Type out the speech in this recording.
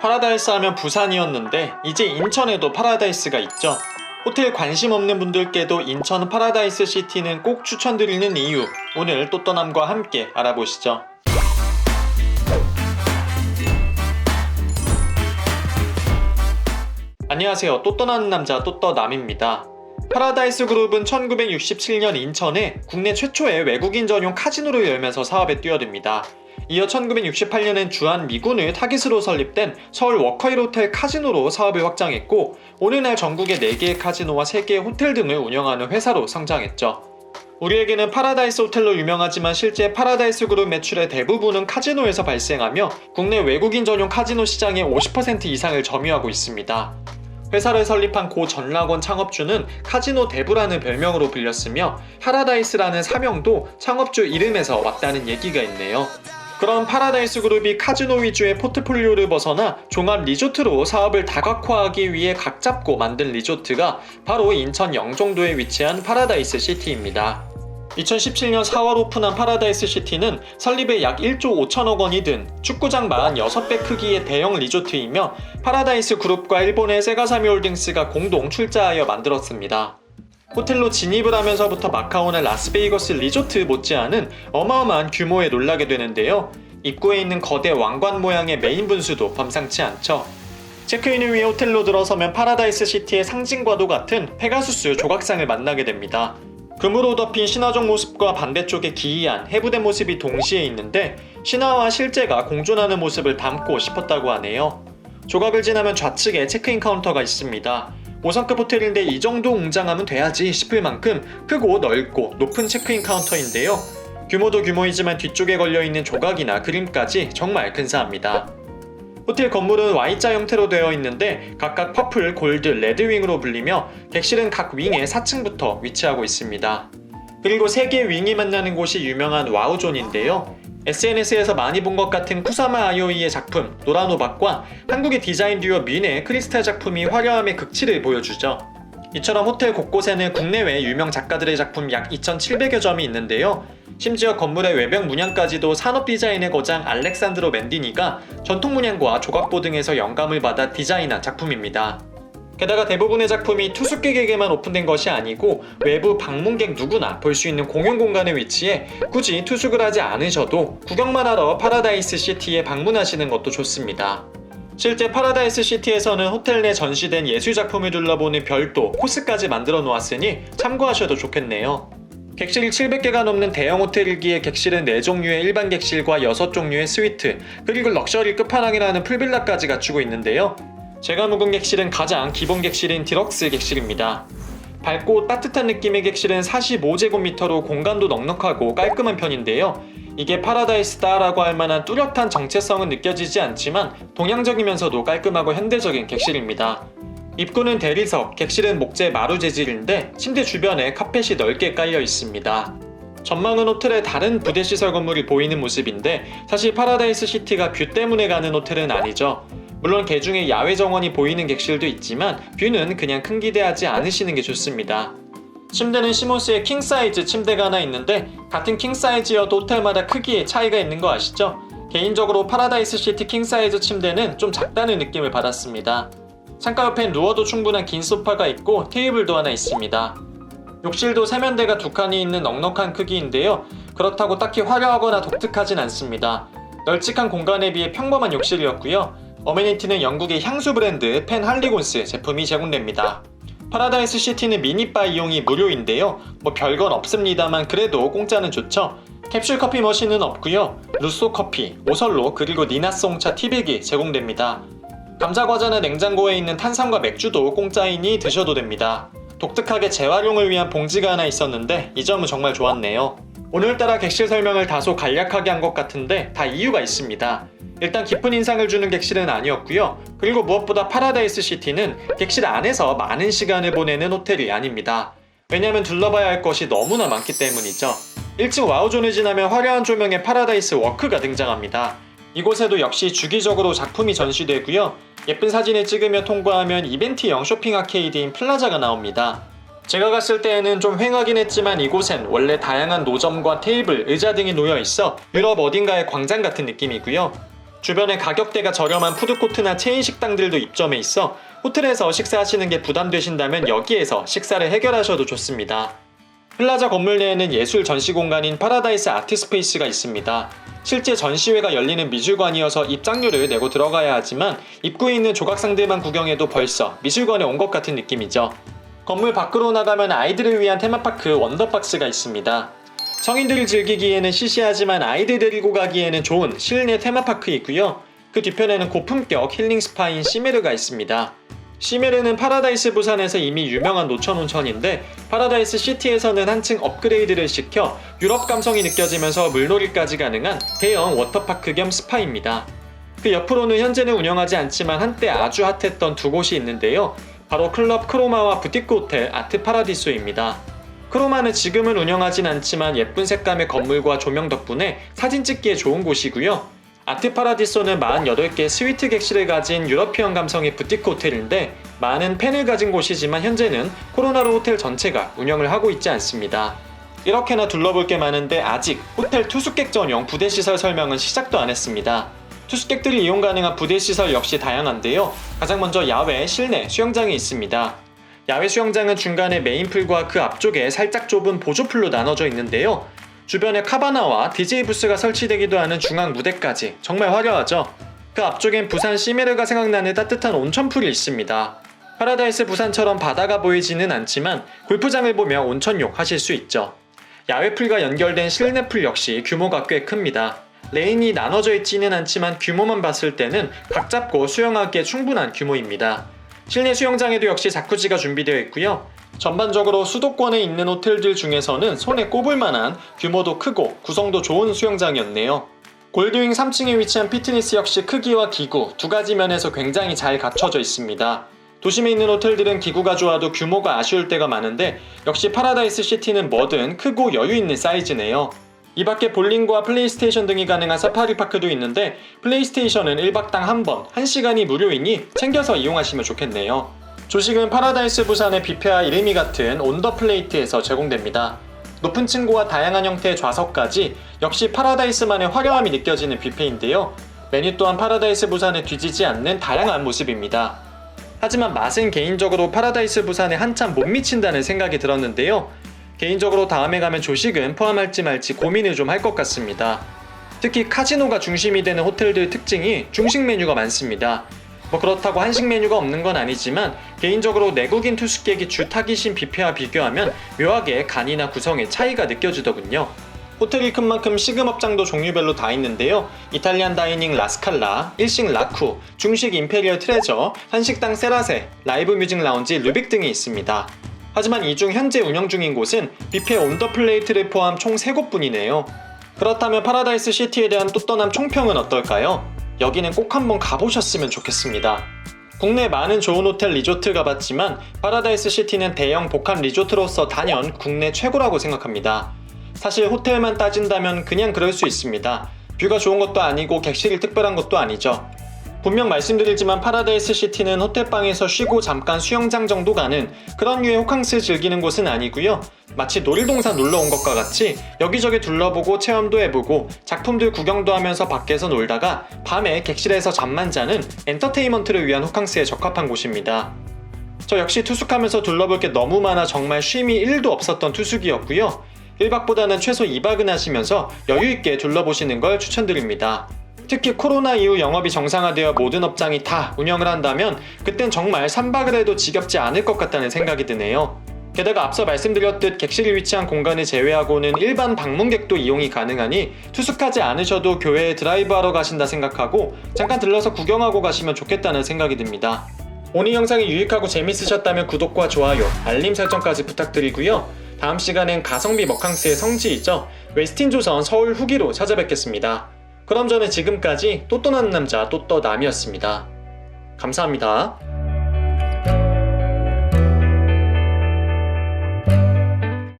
파라다이스 하면 부산이었는데 이제 인천에도 파라다이스가 있죠. 호텔 관심 없는 분들께도 인천 파라다이스 시티는 꼭 추천드리는 이유, 오늘 또떠남과 함께 알아보시죠. 안녕하세요. 또떠나는 남자 또떠남입니다. 파라다이스 그룹은 1967년 인천에 국내 최초의 외국인 전용 카지노를 열면서 사업에 뛰어듭니다. 이어 1968년엔 주한 미군을 타깃으로 설립된 서울 워커힐 호텔 카지노로 사업을 확장했고, 오늘날 전국의 4개의 카지노와 3개의 호텔 등을 운영하는 회사로 성장했죠. 우리에게는 파라다이스 호텔로 유명하지만 실제 파라다이스 그룹 매출의 대부분은 카지노에서 발생하며 국내 외국인 전용 카지노 시장의 50% 이상을 점유하고 있습니다. 회사를 설립한 고 전락원 창업주는 카지노 대부라는 별명으로 불렸으며 파라다이스라는 사명도 창업주 이름에서 왔다는 얘기가 있네요. 그럼 파라다이스 그룹이 카지노 위주의 포트폴리오를 벗어나 종합 리조트로 사업을 다각화하기 위해 각 잡고 만든 리조트가 바로 인천 영종도에 위치한 파라다이스 시티입니다. 2017년 4월 오픈한 파라다이스 시티는 설립에 약 1조 5천억 원이 든 축구장 46배 크기의 대형 리조트이며 파라다이스 그룹과 일본의 세가사미홀딩스가 공동 출자하여 만들었습니다. 호텔로 진입을 하면서부터 마카오나 라스베이거스 리조트 못지않은 어마어마한 규모에 놀라게 되는데요. 입구에 있는 거대 왕관 모양의 메인 분수도 범상치 않죠. 체크인을 위해 호텔로 들어서면 파라다이스 시티의 상징과도 같은 페가수스 조각상을 만나게 됩니다. 금으로 덮인 신화적 모습과 반대쪽에 기이한 해부된 모습이 동시에 있는데 신화와 실제가 공존하는 모습을 담고 싶었다고 하네요. 조각을 지나면 좌측에 체크인 카운터가 있습니다. 5성급 호텔인데 이 정도 웅장하면 돼야지 싶을 만큼 크고 넓고 높은 체크인 카운터인데요. 규모도 규모이지만 뒤쪽에 걸려있는 조각이나 그림까지 정말 근사합니다. 호텔 건물은 Y자 형태로 되어 있는데 각각 퍼플, 골드, 레드윙으로 불리며 객실은 각 윙의 4층부터 위치하고 있습니다. 그리고 3개의 윙이 만나는 곳이 유명한 와우존인데요. SNS에서 많이 본 것 같은 쿠사마 아요이의 작품 노라노박과 한국의 디자인 듀오 민의 크리스탈 작품이 화려함의 극치를 보여주죠. 이처럼 호텔 곳곳에는 국내외 유명 작가들의 작품 약 2,700여 점이 있는데요. 심지어 건물의 외벽 문양까지도 산업 디자인의 거장 알렉산드로 맨디니가 전통 문양과 조각보 등에서 영감을 받아 디자인한 작품입니다. 게다가 대부분의 작품이 투숙객에게만 오픈된 것이 아니고 외부 방문객 누구나 볼 수 있는 공용 공간에 위치해 굳이 투숙을 하지 않으셔도 구경만 하러 파라다이스 시티에 방문하시는 것도 좋습니다. 실제 파라다이스 시티에서는 호텔 내 전시된 예술작품을 둘러보는 별도 코스까지 만들어 놓았으니 참고하셔도 좋겠네요. 객실이 700개가 넘는 대형 호텔이기에 객실은 4종류의 일반 객실과 6종류의 스위트, 그리고 럭셔리 끝판왕이라는 풀빌라까지 갖추고 있는데요. 제가 묵은 객실은 가장 기본 객실인 디럭스 객실입니다. 밝고 따뜻한 느낌의 객실은 45제곱미터로 공간도 넉넉하고 깔끔한 편인데요. 이게 파라다이스다라고 할 만한 뚜렷한 정체성은 느껴지지 않지만 동양적이면서도 깔끔하고 현대적인 객실입니다. 입구는 대리석, 객실은 목재 마루 재질인데 침대 주변에 카펫이 넓게 깔려 있습니다. 전망은 호텔의 다른 부대시설 건물이 보이는 모습인데 사실 파라다이스 시티가 뷰 때문에 가는 호텔은 아니죠. 물론 개중에 야외 정원이 보이는 객실도 있지만 뷰는 그냥 큰 기대하지 않으시는 게 좋습니다. 침대는 시모스의 킹사이즈 침대가 하나 있는데 같은 킹사이즈여도 호텔마다 크기에 차이가 있는 거 아시죠? 개인적으로 파라다이스 시티 킹사이즈 침대는 좀 작다는 느낌을 받았습니다. 창가 옆엔 누워도 충분한 긴 소파가 있고 테이블도 하나 있습니다. 욕실도 세면대가 2칸이 있는 넉넉한 크기인데요. 그렇다고 딱히 화려하거나 독특하진 않습니다. 널찍한 공간에 비해 평범한 욕실이었고요. 어메니티는 영국의 향수 브랜드 펜 할리곤스 제품이 제공됩니다. 파라다이스 시티는 미니바 이용이 무료인데요. 뭐 별건 없습니다만 그래도 공짜는 좋죠. 캡슐 커피 머신은 없고요. 루소 커피, 오설로 그리고 니나송차 티백이 제공됩니다. 감자과자나 냉장고에 있는 탄산과 맥주도 공짜이니 드셔도 됩니다. 독특하게 재활용을 위한 봉지가 하나 있었는데 이 점은 정말 좋았네요. 오늘따라 객실 설명을 다소 간략하게 한 것 같은데 다 이유가 있습니다. 일단 깊은 인상을 주는 객실은 아니었고요. 그리고 무엇보다 파라다이스 시티는 객실 안에서 많은 시간을 보내는 호텔이 아닙니다. 왜냐면 둘러봐야 할 것이 너무나 많기 때문이죠. 1층 와우존을 지나면 화려한 조명의 파라다이스 워크가 등장합니다. 이곳에도 역시 주기적으로 작품이 전시되고요. 예쁜 사진을 찍으며 통과하면 이벤트형 쇼핑 아케이드인 플라자가 나옵니다. 제가 갔을 때에는 좀 휑하긴 했지만 이곳엔 원래 다양한 노점과 테이블, 의자 등이 놓여 있어 유럽 어딘가의 광장 같은 느낌이고요. 주변에 가격대가 저렴한 푸드코트나 체인 식당들도 입점해 있어 호텔에서 식사하시는 게 부담되신다면 여기에서 식사를 해결하셔도 좋습니다. 플라자 건물 내에는 예술 전시 공간인 파라다이스 아트스페이스가 있습니다. 실제 전시회가 열리는 미술관이어서 입장료를 내고 들어가야 하지만 입구에 있는 조각상들만 구경해도 벌써 미술관에 온 것 같은 느낌이죠. 건물 밖으로 나가면 아이들을 위한 테마파크 원더박스가 있습니다. 성인들이 즐기기에는 시시하지만 아이들 데리고 가기에는 좋은 실내 테마파크이고요. 그 뒤편에는 고품격 힐링 스파인 시메르가 있습니다. 시메르는 파라다이스 부산에서 이미 유명한 노천 온천인데 파라다이스 시티에서는 한층 업그레이드를 시켜 유럽 감성이 느껴지면서 물놀이까지 가능한 대형 워터파크 겸 스파입니다. 그 옆으로는 현재는 운영하지 않지만 한때 아주 핫했던 두 곳이 있는데요. 바로 클럽 크로마와 부티크 호텔 아트 파라디소입니다. 크로마는 지금은 운영하진 않지만 예쁜 색감의 건물과 조명 덕분에 사진 찍기에 좋은 곳이고요. 아트 파라디소는 48개 스위트 객실을 가진 유러피언 감성의 부티크 호텔인데 많은 팬을 가진 곳이지만 현재는 코로나로 호텔 전체가 운영을 하고 있지 않습니다. 이렇게나 둘러볼 게 많은데 아직 호텔 투숙객 전용 부대시설 설명은 시작도 안 했습니다. 투숙객들이 이용 가능한 부대시설 역시 다양한데요. 가장 먼저 야외, 실내 수영장이 있습니다. 야외 수영장은 중간에 메인풀과 그 앞쪽에 살짝 좁은 보조풀로 나눠져 있는데요. 주변에 카바나와 DJ 부스가 설치되기도 하는 중앙 무대까지 정말 화려하죠. 그 앞쪽엔 부산 시메르가 생각나는 따뜻한 온천풀이 있습니다. 파라다이스 부산처럼 바다가 보이지는 않지만 골프장을 보며 온천욕 하실 수 있죠. 야외풀과 연결된 실내풀 역시 규모가 꽤 큽니다. 레인이 나눠져 있지는 않지만 규모만 봤을 때는 각 잡고 수영하기에 충분한 규모입니다. 실내 수영장에도 역시 자쿠지가 준비되어 있고요. 전반적으로 수도권에 있는 호텔들 중에서는 손에 꼽을 만한 규모도 크고 구성도 좋은 수영장이었네요. 골드윙 3층에 위치한 피트니스 역시 크기와 기구 두 가지 면에서 굉장히 잘 갖춰져 있습니다. 도심에 있는 호텔들은 기구가 좋아도 규모가 아쉬울 때가 많은데 역시 파라다이스 시티는 뭐든 크고 여유 있는 사이즈네요. 이 밖에 볼링과 플레이스테이션 등이 가능한 사파리파크도 있는데 플레이스테이션은 1박당 한 번, 1시간이 무료이니 챙겨서 이용하시면 좋겠네요. 조식은 파라다이스 부산의 뷔페와 이름이 같은 온더플레이트에서 제공됩니다. 높은 층고와 다양한 형태의 좌석까지 역시 파라다이스만의 화려함이 느껴지는 뷔페인데요. 메뉴 또한 파라다이스 부산에 뒤지지 않는 다양한 모습입니다. 하지만 맛은 개인적으로 파라다이스 부산에 한참 못 미친다는 생각이 들었는데요. 개인적으로 다음에 가면 조식은 포함할지 말지 고민을 좀 할 것 같습니다. 특히 카지노가 중심이 되는 호텔들 특징이 중식 메뉴가 많습니다. 뭐 그렇다고 한식 메뉴가 없는 건 아니지만 개인적으로 내국인 투숙객이 주 타깃인 뷔페와 비교하면 묘하게 간이나 구성의 차이가 느껴지더군요. 호텔이 큰 만큼 식음업장도 종류별로 다 있는데요. 이탈리안 다이닝 라스칼라, 일식 라쿠, 중식 임페리얼 트레저, 한식당 세라세, 라이브 뮤직 라운지 루빅 등이 있습니다. 하지만 이 중 현재 운영 중인 곳은 뷔페 온더플레이트를 포함 총 3곳뿐이네요. 그렇다면 파라다이스 시티에 대한 또 떠남 총평은 어떨까요? 여기는 꼭 한번 가보셨으면 좋겠습니다. 국내 많은 좋은 호텔 리조트 가봤지만 파라다이스 시티는 대형 복합 리조트로서 단연 국내 최고라고 생각합니다. 사실 호텔만 따진다면 그냥 그럴 수 있습니다. 뷰가 좋은 것도 아니고 객실이 특별한 것도 아니죠. 분명 말씀드리지만 파라다이스 시티는 호텔방에서 쉬고 잠깐 수영장 정도 가는 그런 류의 호캉스 즐기는 곳은 아니고요. 마치 놀이동산 놀러 온 것과 같이 여기저기 둘러보고 체험도 해보고 작품들 구경도 하면서 밖에서 놀다가 밤에 객실에서 잠만 자는 엔터테인먼트를 위한 호캉스에 적합한 곳입니다. 저 역시 투숙하면서 둘러볼 게 너무 많아 정말 쉼이 1도 없었던 투숙이었고요. 1박보다는 최소 2박은 하시면서 여유있게 둘러보시는 걸 추천드립니다. 특히 코로나 이후 영업이 정상화되어 모든 업장이 다 운영을 한다면 그땐 정말 3박을 해도 지겹지 않을 것 같다는 생각이 드네요. 게다가 앞서 말씀드렸듯 객실이 위치한 공간을 제외하고는 일반 방문객도 이용이 가능하니 투숙하지 않으셔도 교회에 드라이브하러 가신다 생각하고 잠깐 들러서 구경하고 가시면 좋겠다는 생각이 듭니다. 오늘 영상이 유익하고 재밌으셨다면 구독과 좋아요, 알림 설정까지 부탁드리고요. 다음 시간엔 가성비 먹캉스의 성지이죠. 웨스틴조선 서울 후기로 찾아뵙겠습니다. 그럼 저는 지금까지 또또나는 남자 또또남이었습니다. 감사합니다.